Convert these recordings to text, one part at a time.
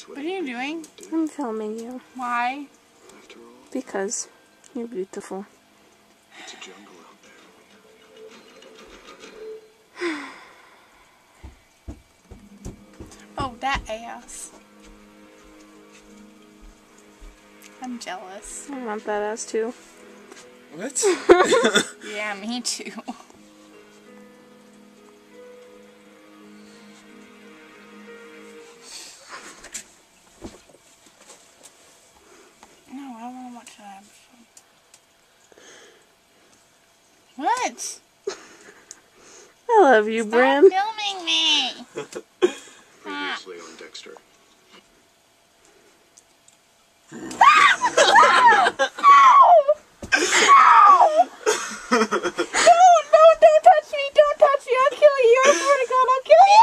What are you doing? I'm filming you. Why? Because you're beautiful. It's a jungle out there. Oh, that ass. I'm jealous. I want that ass too. What? Yeah, me too. No, I don't want to watch that episode. What? I love you, Stop Bren. filming me! Previously on Dexter. Don't touch me! Don't touch me! I'll kill you! I swear to God, I'll kill you!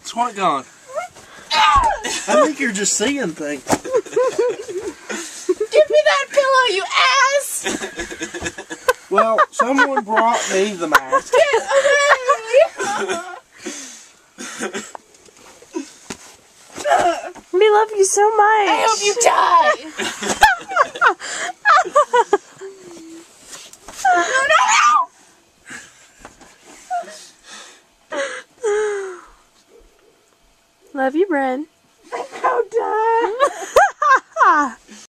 It's what gone? I think you're just seeing things. Give me that pillow, you ass! Well, someone brought me the mask. Get away! We love you so much. I hope you die! No! Love you, Bren.